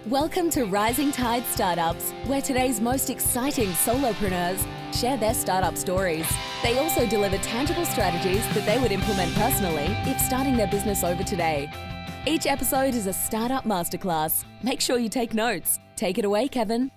Welcome to Rising Tide Startups, where today's most exciting solopreneurs share their startup stories. They also deliver tangible strategies that they would implement personally if starting their business over today. Each episode is a startup masterclass. Make sure you take notes. Take it away, Kevin.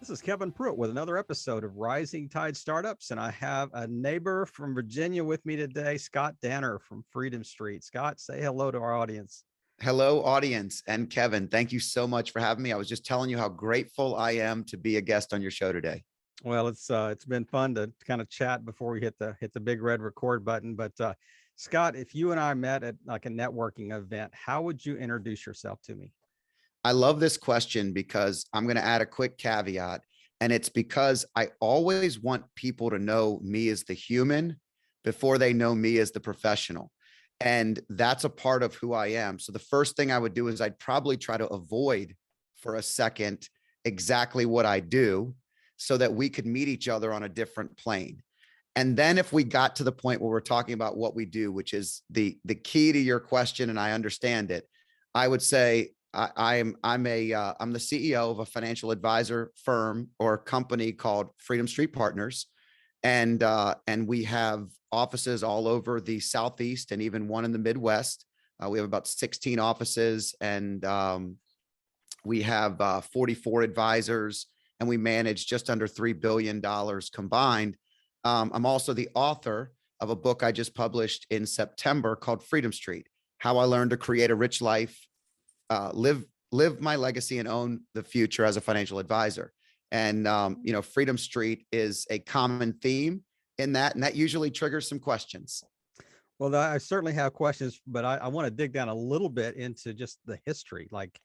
This is Kevin Pruitt with another episode of Rising Tide Startups, and I have a neighbor from Virginia with me today, Scott Danner from Freedom Street. Scott, say hello to our audience. Hello, audience, and Kevin, thank you so much for having me. I was just telling you how grateful I am to be a guest on your show today. Well, it's been fun to kind of chat before we hit the big red record button. But Scott, if you and I met at like a networking event, how would you introduce yourself to me? I love this question because I'm going to add a quick caveat, and it's because I always want people to know me as the human before they know me as the professional. And that's a part of who I am. So the first thing I would do is I'd probably try to avoid for a second exactly what I do so that we could meet each other on a different plane. And then if we got to the point where we're talking about what we do, which is the key to your question, and I understand it, I would say I'm the CEO of a financial advisor firm or company called Freedom Street Partners. And we have offices all over the Southeast and even one in the Midwest. We have about 16 offices, and we have 44 advisors, and we manage just under $3 billion combined. I'm also the author of a book I just published in September called Freedom Street: How I Learned to Create a Rich Life, Live My Legacy, and Own the Future as a Financial Advisor. And, Freedom Street is a common theme in that, and that usually triggers some questions. Well, I certainly have questions, but I want to dig down a little bit into just the history. Like,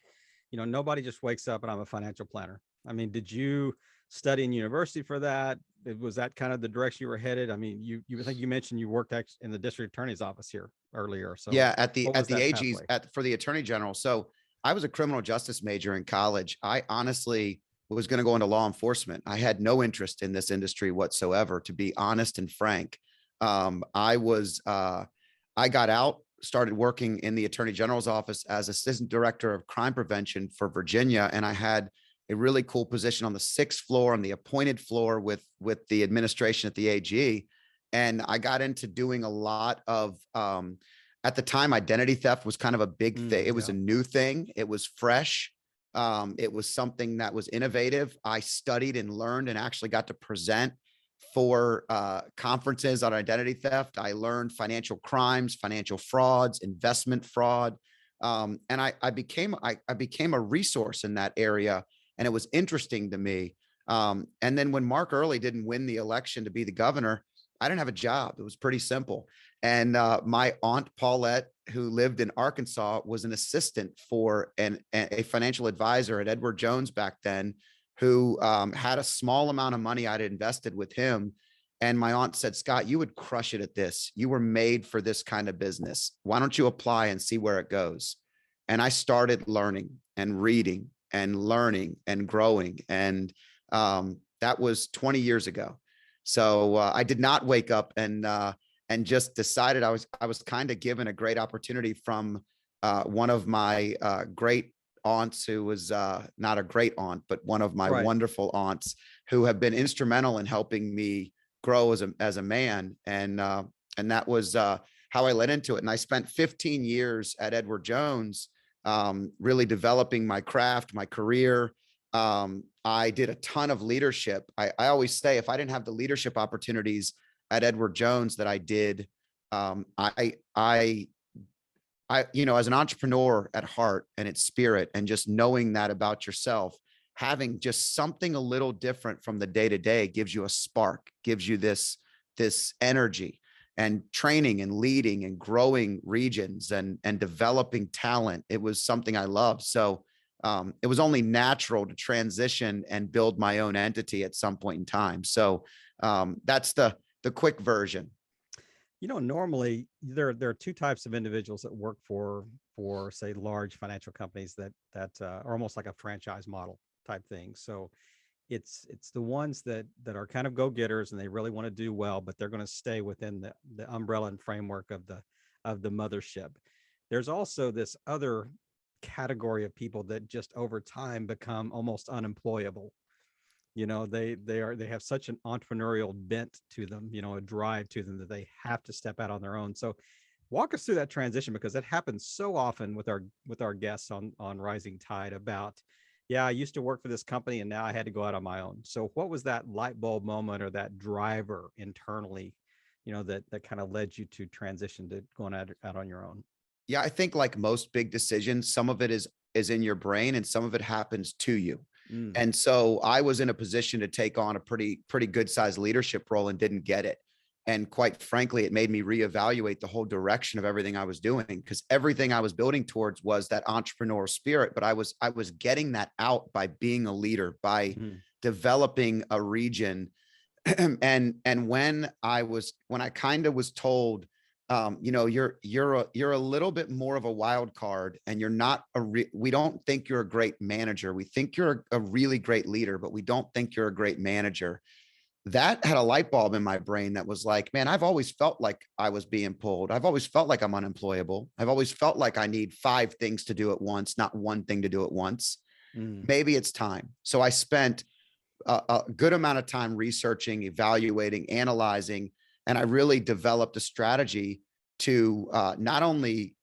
nobody just wakes up and I'm a financial planner. I mean, did you study in university for that? Was that kind of the direction you were headed? I mean, you think you mentioned you worked in the district attorney's office here earlier. So yeah, at the AG's for the attorney general. So I was a criminal justice major in college. I honestly was going to go into law enforcement. I had no interest in this industry whatsoever, to be honest and frank. I got out, started working in the attorney general's office as assistant director of crime prevention for Virginia. And I had a really cool position on the 6th floor, on the appointed floor with the administration at the AG. And I got into doing a lot of, at the time, identity theft was kind of a big thing. It was a new thing. It was fresh. It was something that was innovative. I studied and learned and actually got to present for conferences on identity theft. I learned financial crimes, financial frauds, investment fraud. And I became a resource in that area. And it was interesting to me. And then when Mark Earley didn't win the election to be the governor, I didn't have a job. It was pretty simple. And my aunt Paulette, who lived in Arkansas, was an assistant for a financial advisor at Edward Jones back then, who had a small amount of money I'd invested with him. And my aunt said, "Scott, you would crush it at this. You were made for this kind of business. Why don't you apply and see where it goes?" And I started learning and reading and learning and growing. And that was 20 years ago. So I did not wake up and just decided. I was kind of given a great opportunity from one of my great aunts, who was not a great aunt, but one of my wonderful aunts, who have been instrumental in helping me grow as a man. And that was how I led into it. And I spent 15 years at Edward Jones, really developing my craft, my career. I did a ton of leadership. I always say, if I didn't have the leadership opportunities at Edward Jones that I did, as an entrepreneur at heart and its spirit, and just knowing that about yourself, having just something a little different from the day to day gives you a spark, gives you this energy. And training and leading and growing regions and developing talent, it was something I loved. So it was only natural to transition and build my own entity at some point in time. So that's the quick version. Normally there are two types of individuals that work for say large financial companies that are almost like a franchise model type thing. So it's the ones that are kind of go-getters and they really want to do well, but they're going to stay within the umbrella and framework of the mothership. There's also this other category of people that just over time become almost unemployable. You know, they have such an entrepreneurial bent to them, you know, a drive to them, that they have to step out on their own. So walk us through that transition, because it happens so often with our guests on Rising Tide about, yeah, I used to work for this company and now I had to go out on my own. So what was that light bulb moment or that driver internally, you know, that kind of led you to transition to going out on your own? Yeah, I think like most big decisions, some of it is in your brain and some of it happens to you. Mm, And so I was in a position to take on a pretty good sized leadership role and didn't get it. And quite frankly, it made me reevaluate the whole direction of everything I was doing, because everything I was building towards was that entrepreneurial spirit, but I was getting that out by being a leader, by mm, developing a region. And when I kind of was told, you know, you're a little bit more of a wild card, and you're not we don't think you're a great manager. We think you're a really great leader, but we don't think you're a great manager. That had a light bulb in my brain that was like, man, I've always felt like I was being pulled. I've always felt like I'm unemployable. I've always felt like I need 5 things to do at once, not one thing to do at once. mm. Maybe it's time. So I spent a good amount of time researching, evaluating, analyzing, and I really developed a strategy to not only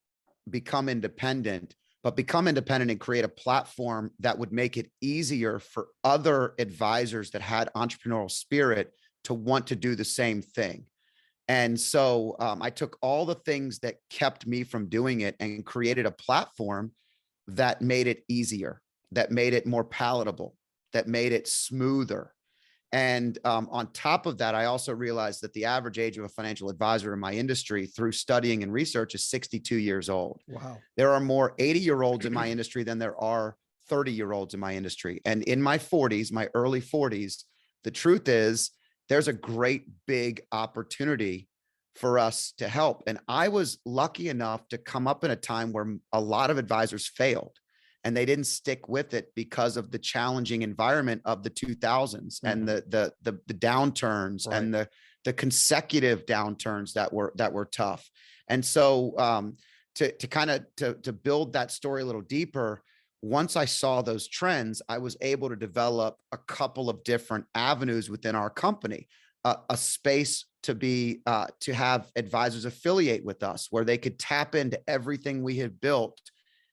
become independent, but become independent and create a platform that would make it easier for other advisors that had entrepreneurial spirit to want to do the same thing. And so I took all the things that kept me from doing it and created a platform that made it easier, that made it more palatable, that made it smoother. And on top of that, I also realized that the average age of a financial advisor in my industry through studying and research is 62 years old. Wow. There are more 80-year-olds in my industry than there are 30-year-olds in my industry. And in my 40s, my early 40s, the truth is there's a great big opportunity for us to help. And I was lucky enough to come up in a time where a lot of advisors failed and they didn't stick with it because of the challenging environment of the 2000s and the downturns, Right. and the consecutive downturns that were tough. And so to build that story a little deeper, once I saw those trends, I was able to develop a couple of different avenues within our company, a space to have advisors affiliate with us where they could tap into everything we had built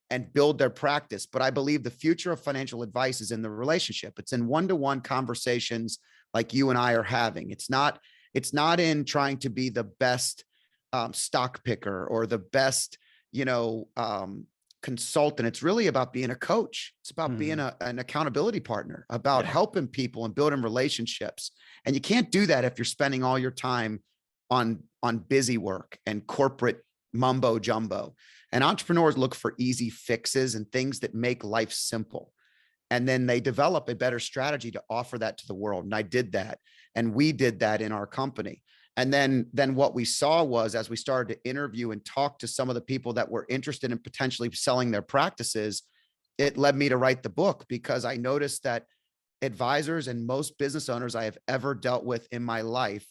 and build their practice. But I believe the future of financial advice is in the relationship. It's in one-to-one conversations like you and I are having. It's not in trying to be the best stock picker or the best, consultant. It's really about being a coach. It's about being an accountability partner, about helping people and building relationships. And you can't do that if you're spending all your time on busy work and corporate mumbo jumbo. And entrepreneurs look for easy fixes and things that make life simple. And then they develop a better strategy to offer that to the world. And I did that. And we did that in our company. And then what we saw was, as we started to interview and talk to some of the people that were interested in potentially selling their practices, it led me to write the book, because I noticed that advisors and most business owners I have ever dealt with in my life,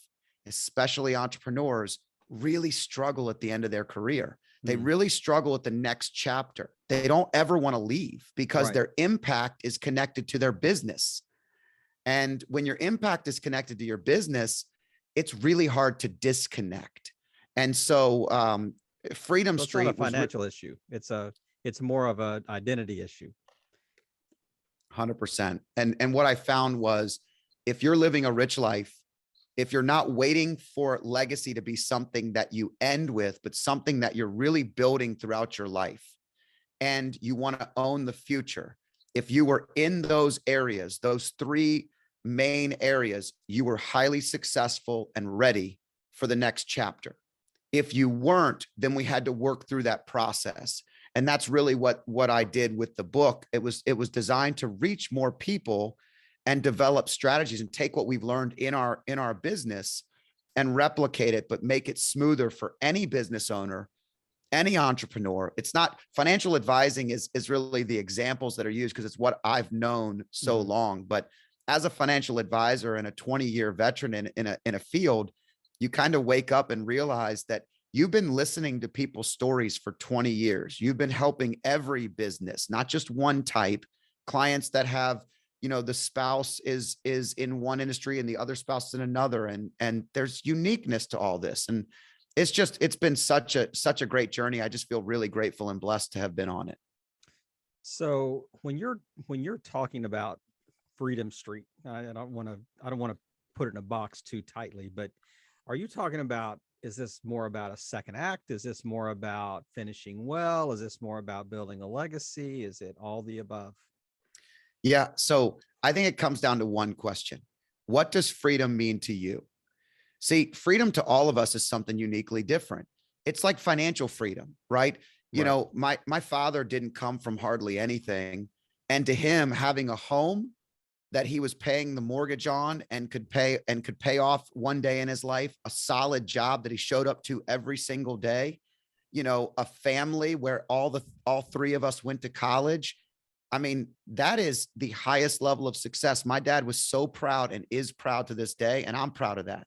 especially entrepreneurs, really struggle at the end of their career. They really struggle at the next chapter. They don't ever want to leave because their impact is connected to their business. And when your impact is connected to your business, it's really hard to disconnect. And so Freedom So Street it's not a financial issue. It's more of an identity issue. 100%. And what I found was, if you're living a rich life, if you're not waiting for legacy to be something that you end with, but something that you're really building throughout your life, and you want to own the future, if you were in those areas, those 3 main areas, you were highly successful and ready for the next chapter. If you weren't, then we had to work through that process. And that's really what I did with the book. It was designed to reach more people and develop strategies and take what we've learned in our business and replicate it, but make it smoother for any business owner, any entrepreneur. It's not financial advising is really the examples that are used because it's what I've known so long. But as a financial advisor and a 20-year veteran in a field, you kind of wake up and realize that You've been listening to people's stories for 20 years. You've been helping every business, not just one type, clients that have, the spouse is in one industry and the other spouse in another. And there's uniqueness to all this. And it's been such a great journey. I just feel really grateful and blessed to have been on it. So when you're talking about Freedom Street, I don't want to put it in a box too tightly, but are you talking about, is this more about a second act? Is this more about finishing well? Is this more about building a legacy? Is it all the above? Yeah. So I think it comes down to one question. What does freedom mean to you? See, freedom to all of us is something uniquely different. It's like financial freedom, right? My father didn't come from hardly anything. And to him, having a home that he was paying the mortgage on and could pay off one day in his life, a solid job that he showed up to every single day, a family where all three of us went to college. I mean, that is the highest level of success. My dad was so proud and is proud to this day, and I'm proud of that.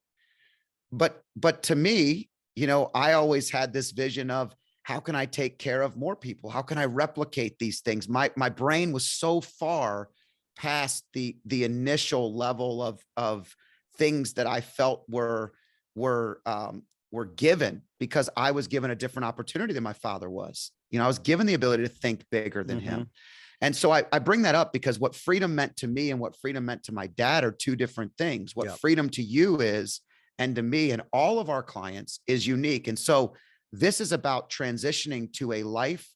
But to me, I always had this vision of, how can I take care of more people? How can I replicate these things? My brain was so far past the initial level of things that I felt were given, because I was given a different opportunity than my father was. I was given the ability to think bigger than him. And so I bring that up because what freedom meant to me and what freedom meant to my dad are two different things. What freedom to you is, and to me and all of our clients, is unique. And so this is about transitioning to a life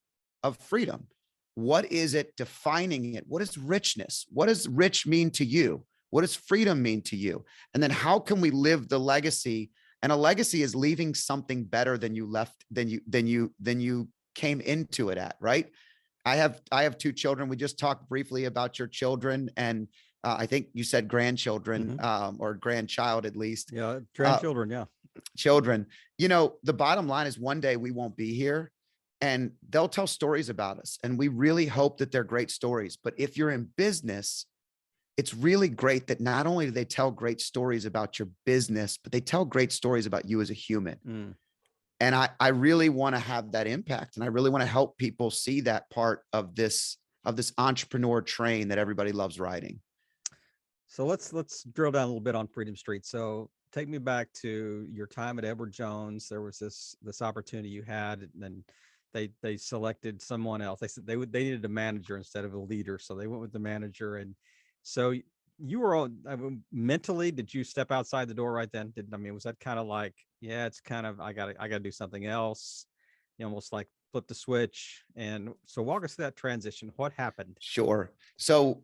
of freedom. What is it defining it? What is richness? What does rich mean to you? What does freedom mean to you? And then how can we live the legacy? And a legacy is leaving something better than you left, than you came into it at, right? I have two children. We just talked briefly about your children, and I think you said grandchildren, or grandchild at least. Yeah, grandchildren. Children. The bottom line is, one day we won't be here, and they'll tell stories about us. And we really hope that they're great stories. But if you're in business, it's really great that not only do they tell great stories about your business, but they tell great stories about you as a human. And I really want to have that impact. And I really want to help people see that part of this entrepreneur train that everybody loves riding. So let's drill down a little bit on Freedom Street. So take me back to your time at Edward Jones. There was this opportunity you had, and then they selected someone else. They said they needed a manager instead of a leader, so they went with the manager. And so you were on, mentally, did you step outside the door right then? Was that kind of like, yeah, it's kind of, I gotta do something else, almost like flip the switch? And so walk us through that transition. What happened? Sure. So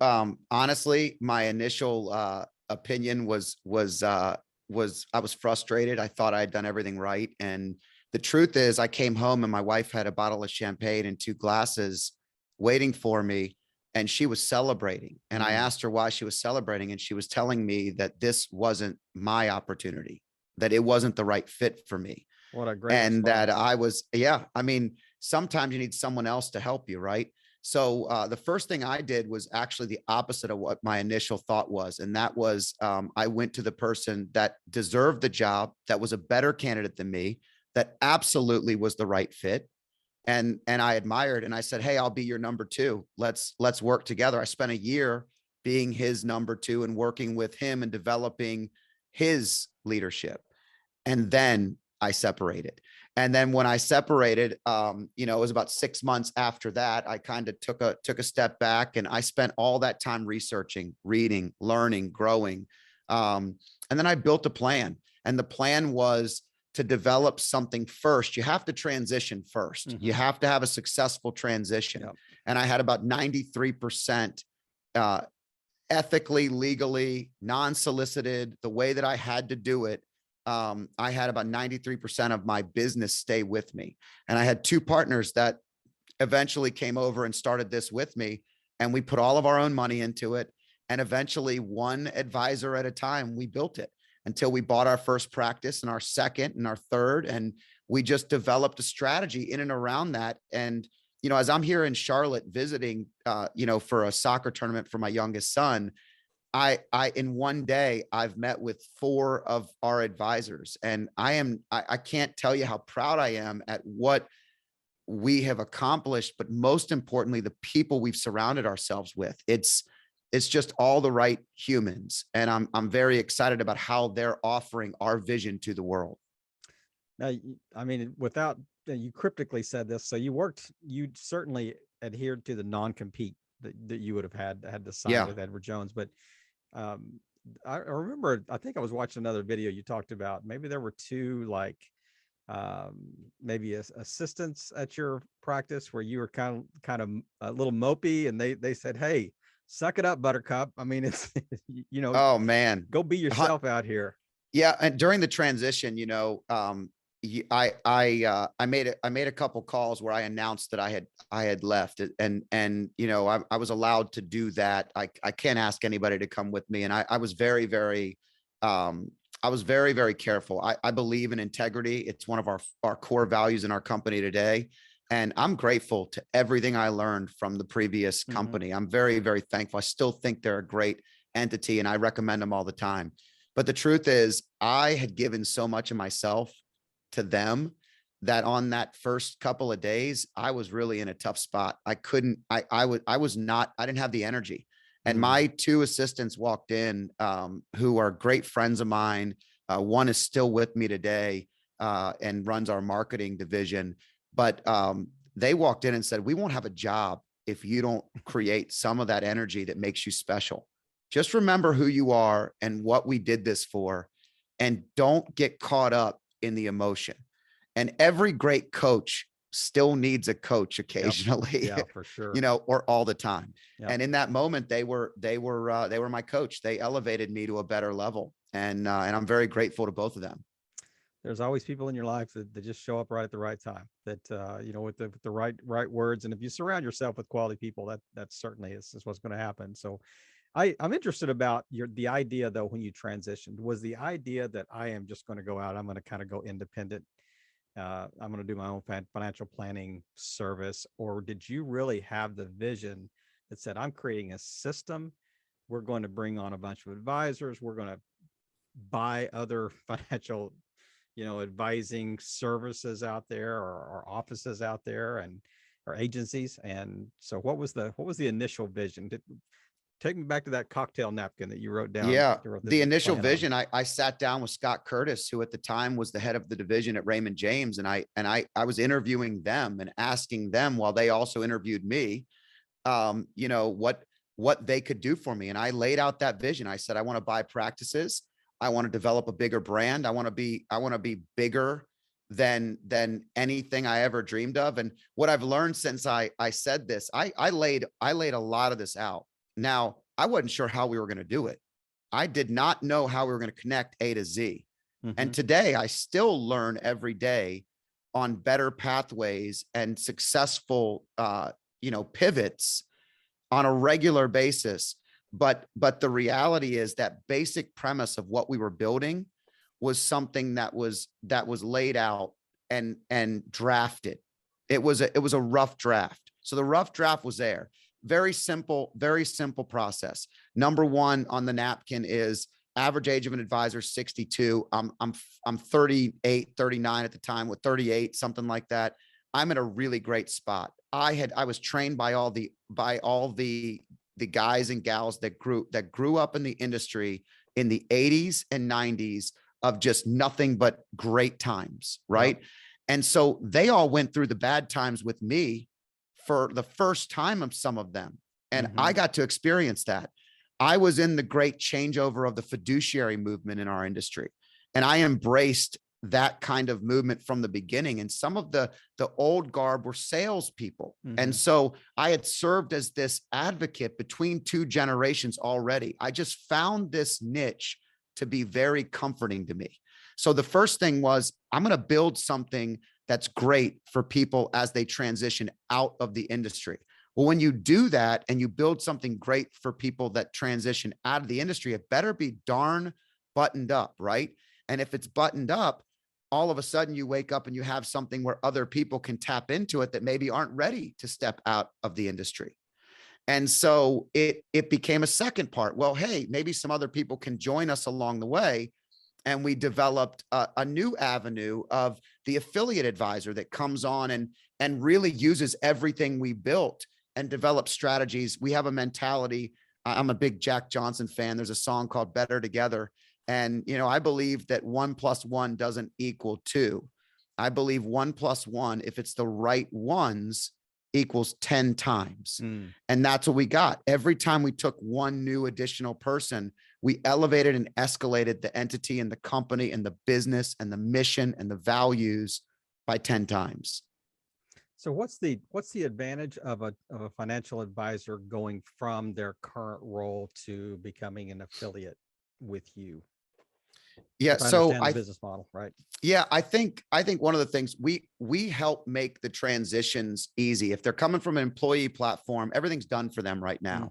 honestly, my initial opinion was I was frustrated. I thought I had done everything right. And the truth is, I came home and my wife had a bottle of champagne and 2 glasses waiting for me, and she was celebrating. And I asked her why she was celebrating, and she was telling me that this wasn't my opportunity, that it wasn't the right fit for me. What a great and response. That I was, sometimes you need someone else to help you, right? So the first thing I did was actually the opposite of what my initial thought was. And that was, I went to the person that deserved the job, that was a better candidate than me, that absolutely was the right fit. And I admired, and I said, hey, I'll be your number 2. Let's work together. I spent a year being his number 2 and working with him and developing his leadership. And then I separated. And then when I separated, it was about 6 months after that, I kind of took a step back, and I spent all that time researching, reading, learning, growing. And then I built a plan, and the plan was to develop something first. You have to transition first. You have to have a successful transition. Yep. And I had about 93% ethically, legally, non-solicited, the way that I had to do it. I had about 93% of my business stay with me. And I had 2 partners that eventually came over and started this with me. And we put all of our own money into it. And eventually, one advisor at a time, we built it until we bought our first practice and our second and our third. And we just developed a strategy in and around that. And, as I'm here in Charlotte visiting, for a soccer tournament for my youngest son, in one day, I've met with 4 of our advisors, and I can't tell you how proud I am at what we have accomplished, but most importantly, the people we've surrounded ourselves with. It's just all the right humans. And I'm very excited about how they're offering our vision to the world. Now, I mean, without you cryptically said this, so you certainly adhered to the non-compete that you would have had to sign Yeah. with Edward Jones. But um, I remember, I think I was watching another video you talked about. Maybe there were 2 like maybe assistants at your practice where you were kind of a little mopey, and they said, "Hey, suck it up, Buttercup. I mean, it's Oh man. go be yourself out here." Yeah. And during the transition, I made a couple calls where I announced that I had left, and I was allowed to do that. I can't ask anybody to come with me. And I was very, very, I was very, very careful. I believe in integrity. It's one of our core values in our company today. And I'm grateful to everything I learned from the previous company. I'm very, very thankful. I still think they're a great entity, and I recommend them all the time. But the truth is, I had given so much of myself to them that on that first couple of days, I was really in a tough spot. I couldn't, I was not, I didn't have the energy. And my 2 assistants walked in, who are great friends of mine. One is still with me today, and runs our marketing division. But they walked in and said, "We won't have a job if you don't create some of that energy that makes you special. Just remember who you are and what we did this for, and don't get caught up in the emotion." And every great coach still needs a coach occasionally, Yeah, for sure. or all the time. Yep. And in that moment, they were my coach. They elevated me to a better level. And I'm very grateful to both of them. There's always people in your life that just show up right at the right time, that with the right words. And if you surround yourself with quality people, that certainly is what's going to happen. So I'm interested about the idea, though, when you transitioned. Was the idea that I am just going to go out, I'm going to kind of go independent, I'm going to do my own financial planning service? Or did you really have the vision that said, I'm creating a system, we're going to bring on a bunch of advisors, we're going to buy other financial advising services out there, or offices out there, and or agencies? And so what was the initial vision? Take me back to that cocktail napkin that you wrote down. Yeah. You wrote The initial plan on. vision, I sat down with Scott Curtis, who at the time was the head of the division at Raymond James. And I was interviewing them and asking them, while they also interviewed me, what they could do for me. And I laid out that vision. I said, I want to buy practices. I want to develop a bigger brand. I want to be bigger than anything I ever dreamed of. And what I've learned since I said this, I laid a lot of this out. Now, I wasn't sure how we were going to do it. I did not know how we were going to connect A to Z. And today I still learn every day on better pathways and successful, pivots on a regular basis. But the reality is that basic premise of what we were building was something that was laid out and drafted. It was a rough draft. So the rough draft was there. Very simple process. Number 1 on the napkin is average age of an advisor, 62. I'm 38, 39 at the time, with 38, something like that. I'm in a really great spot. I was trained by all the guys and gals that grew up in the industry in the 80s and 90s of just nothing but great times, right? Yep. And so they all went through the bad times with me for the first time, of some of them. And I got to experience that. I was in the great changeover of the fiduciary movement in our industry, and I embraced that kind of movement from the beginning. And some of the old guard were salespeople. And so I had served as this advocate between 2 generations already. I just found this niche to be very comforting to me. So the first thing was, I'm going to build something that's great for people as they transition out of the industry. Well, when you do that and you build something great for people that transition out of the industry, it better be darn buttoned up, right? And if it's buttoned up, all of a sudden you wake up and you have something where other people can tap into it that maybe aren't ready to step out of the industry. And so it became a second part. Well, hey, maybe some other people can join us along the way. And we developed a new avenue of the affiliate advisor that comes on and really uses everything we built and develops strategies. We have a mentality. I'm a big Jack Johnson fan. There's a song called Better Together. And, I believe that 1+1 doesn't equal 2. I believe 1+1, if it's the right ones, equals 10 times. And that's what we got. Every time we took one new additional person, we elevated and escalated the entity and the company and the business and the mission and the values by 10 times. So what's the advantage of a financial advisor going from their current role to becoming an affiliate with you? Yeah. So the business model, right? Yeah, I think one of the things we help make the transitions easy. If they're coming from an employee platform, everything's done for them right now.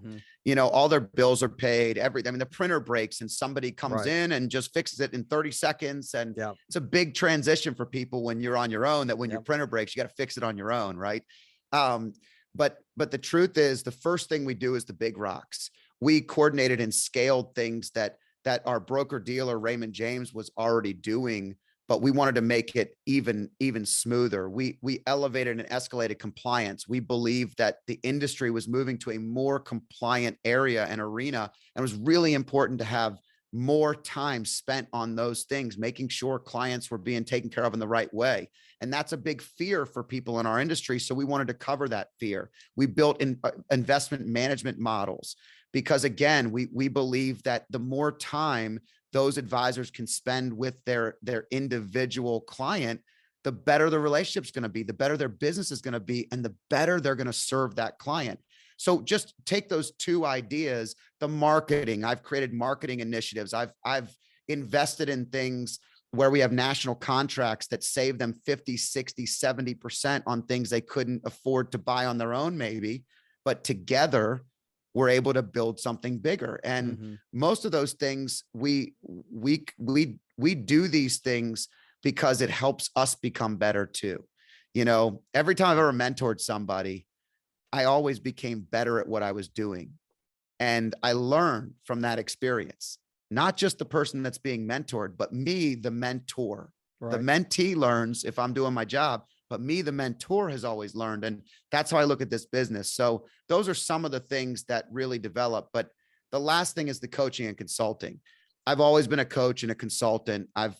All their bills are paid, everything. I mean, the printer breaks and somebody comes in and just fixes it in 30 seconds. And it's a big transition for people when you're on your own, that when your printer breaks, you got to fix it on your own, right? But the truth is, the first thing we do is the big rocks. We coordinated and scaled things that our broker dealer Raymond James was already doing, but we wanted to make it even smoother. We elevated and escalated compliance. We believed that the industry was moving to a more compliant area and arena, and it was really important to have more time spent on those things, making sure clients were being taken care of in the right way. And that's a big fear for people in our industry. So we wanted to cover that fear. We built investment management models, because again, we believe that the more time those advisors can spend with their individual client, the better the relationship's going to be, the better their business is going to be, and the better they're going to serve that client. So just take those two ideas. The marketing, I've created marketing initiatives. I've invested in things where we have national contracts that save them 50, 60, 70% on things they couldn't afford to buy on their own, maybe, but together we're able to build something bigger. And most of those things, we do these things because it helps us become better too. Every time I've ever mentored somebody, I always became better at what I was doing. And I learned from that experience, not just the person that's being mentored, but me, the mentor. The mentee learns if I'm doing my job, but me, the mentor, has always learned. And that's how I look at this business. So those are some of the things that really develop. But the last thing is the coaching and consulting. I've always been a coach and a consultant. I've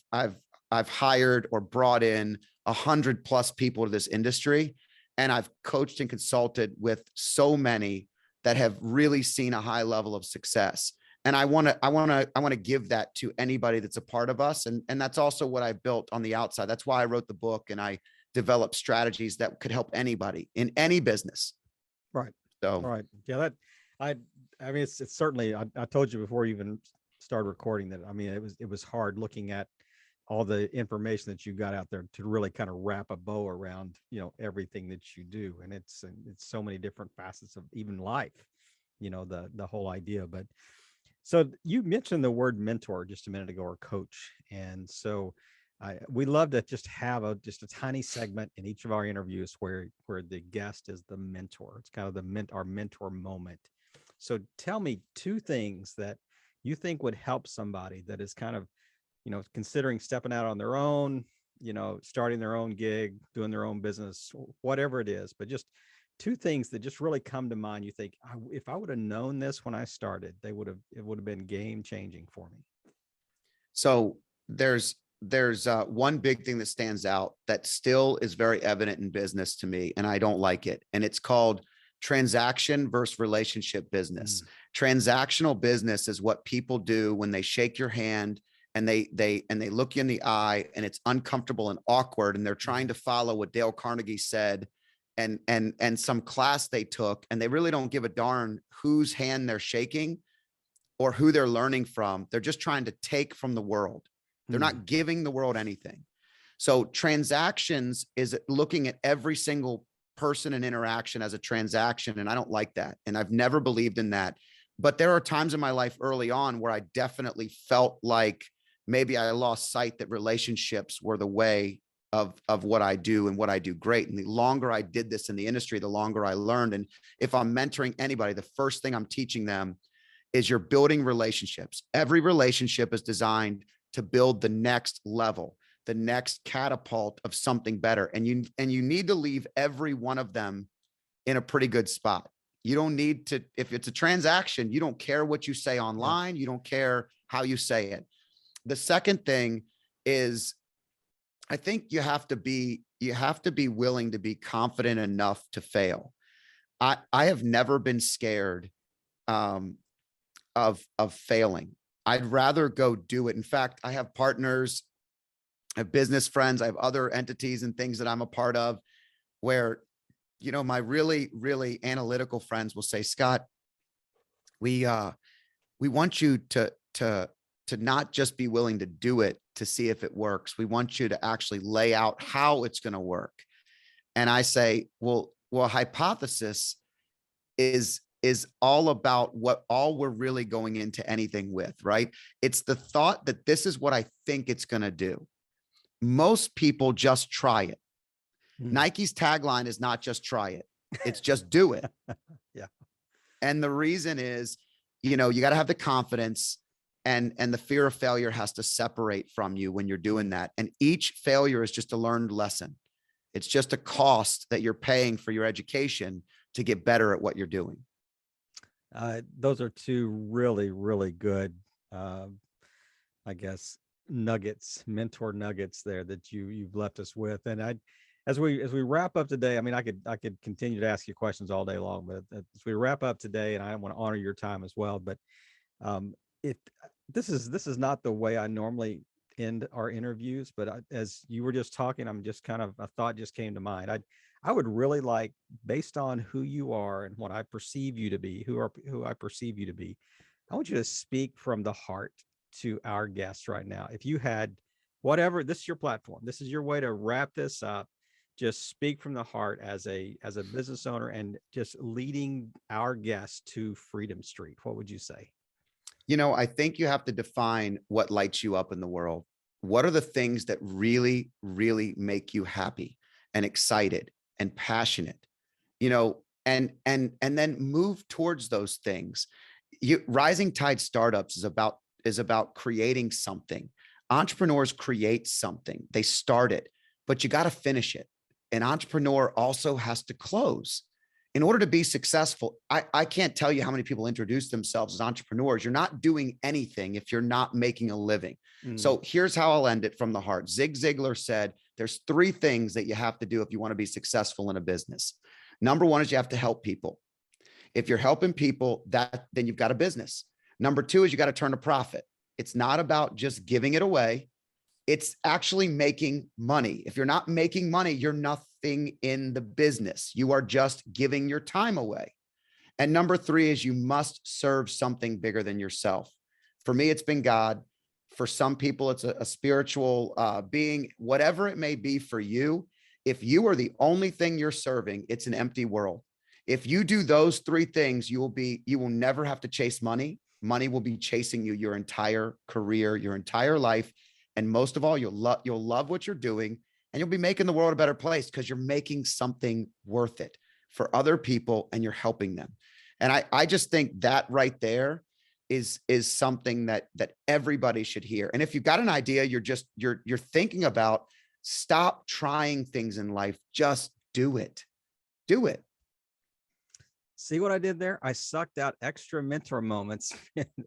hired or brought in 100+ people to this industry, and I've coached and consulted with so many that have really seen a high level of success. And I want to give that to anybody that's a part of us. And that's also what I built on the outside. That's why I wrote the book and I developed strategies that could help anybody in any business. Right. So, right. Yeah, I mean, it's certainly, I told you before you even started recording that, I mean, it was hard looking at all the information that you got out there to really kind of wrap a bow around, everything that you do. And it's so many different facets of even life, the whole idea. But so you mentioned the word mentor just a minute ago, or coach. And so we love to just have just a tiny segment in each of our interviews where the guest is the mentor. It's kind of our mentor moment. So tell me 2 things that you think would help somebody that is kind of, considering stepping out on their own, starting their own gig, doing their own business, whatever it is, but just 2 things that just really come to mind. You think, if I would have known this when I started, it would have been game changing for me. So there's one big thing that stands out that still is very evident in business to me, and I don't like it. And it's called transaction versus relationship business. Transactional business is what people do when they shake your hand and they look you in the eye, and it's uncomfortable and awkward, and they're trying to follow what Dale Carnegie said and some class they took, and they really don't give a darn whose hand they're shaking or who they're learning from. They're just trying to take from the world. They're not giving the world anything. So transactions is looking at every single person and interaction as a transaction. And I don't like that. And I've never believed in that. But there are times in my life early on where I definitely felt like maybe I lost sight that relationships were the way of what I do and what I do great. And the longer I did this in the industry, the longer I learned. And if I'm mentoring anybody, the first thing I'm teaching them is you're building relationships. Every relationship is designed to build the next level, the next catapult of something better. And you need to leave every one of them in a pretty good spot. You don't need to, if it's a transaction, you don't care what you say online. You don't care how you say it. The second thing is, I think you have to be willing to be confident enough to fail. I have never been scared of failing. I'd rather go do it. In fact, I have partners, I have business friends, I have other entities and things that I'm a part of where, you know, my really, really analytical friends will say, Scott, we want you to not just be willing to do it to see if it works. We want you to actually lay out how it's going to work. And I say, well, hypothesis is all about what all we're really going into anything with, right? It's the thought that this is what I think it's going to do. Most people just try it. Nike's tagline is not just try it. It's just do it. Yeah. And the reason is, you know, you got to have the confidence, and the fear of failure has to separate from you when you're doing that. And each failure is just a learned lesson. It's just a cost that you're paying for your education to get better at what you're doing. Those are two really, really good, I guess, nuggets, mentor nuggets there that you've left us with. And as we wrap up today, I mean, I could continue to ask you questions all day long, but as we wrap up today, and I want to honor your time as well, but this is not the way I normally end our interviews, but as you were just talking, I'm just kind of, a thought just came to mind. I would really like, based on who you are and what I perceive you to be, who I perceive you to be, I want you to speak from the heart to our guests right now. If you had whatever, this is your platform, this is your way to wrap this up. Just speak from the heart as a business owner and just leading our guests to Freedom Street. What would you say? You know, I think you have to define what lights you up in the world. What are the things that really, really make you happy and excited and passionate, you know, and then move towards those things. Rising Tide Startups is about creating something. Entrepreneurs create something. They start it, but you got to finish it. An entrepreneur also has to close. In order to be successful, I can't tell you how many people introduce themselves as entrepreneurs. You're not doing anything if you're not making a living. So here's how I'll end it from the heart. Zig Ziglar said, there's 3 things that you have to do if you want to be successful in a business. Number 1 is you have to help people. If you're helping people, then you've got a business. Number 2 is you got to turn a profit. It's not about just giving it away. It's actually making money. If you're not making money, you're nothing in the business. You are just giving your time away. And number 3 is you must serve something bigger than yourself. For me, it's been God. For some people, it's a spiritual being, whatever it may be for you. If you are the only thing you're serving, it's an empty world. If you do those 3 things, you will never have to chase money. Money will be chasing you your entire career, your entire life. And most of all, you'll love what you're doing, and you'll be making the world a better place because you're making something worth it for other people and you're helping them. And I just think that right there is something that everybody should hear. And if you've got an idea, you're thinking about, stop trying things in life. Just do it. Do it. See what I did there? I sucked out extra mentor moments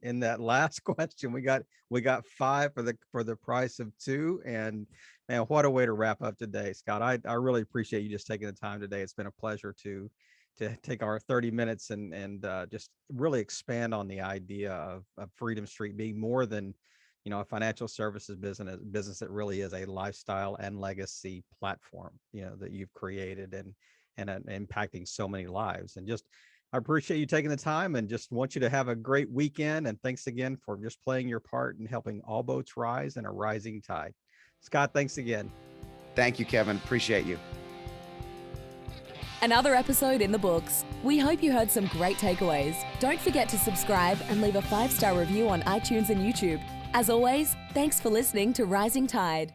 in that last question. We got 5 for the price of 2. And man, what a way to wrap up today, Scott. I really appreciate you just taking the time today. It's been a pleasure to take our 30 minutes and just really expand on the idea of Freedom Street being more than, you know, a financial services business that really is a lifestyle and legacy platform, you know, that you've created and impacting so many lives. And just, I appreciate you taking the time and just want you to have a great weekend. And thanks again for just playing your part in helping all boats rise in a rising tide. Scott, thanks again. Thank you, Kevin. Appreciate you. Another episode in the books. We hope you heard some great takeaways. Don't forget to subscribe and leave a 5-star review on iTunes and YouTube. As always, thanks for listening to Rising Tide.